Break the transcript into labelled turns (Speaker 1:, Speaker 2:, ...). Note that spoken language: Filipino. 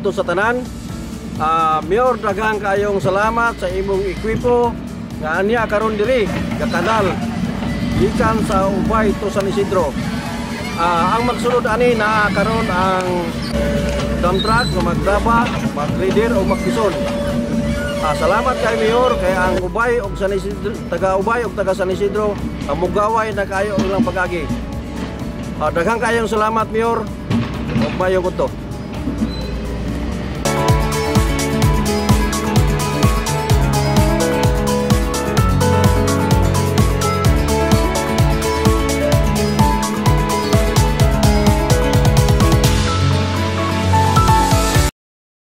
Speaker 1: dito sa tanan. Mayor, daghang kayong salamat sa imong ekwipo nga anya karon diri nga kanal gikan sa Ubay to San Isidro. Ang magsunod ani na karon ang dump truck nga magdaba, mag-grader o mag-bison. Salamat kay Mayor kay ang Ubay og San Isidro, taga Ubay og taga San Isidro mugaway na kayo ilang pag-agi. Daghang kayong salamat Mayor. Og mayo ko to.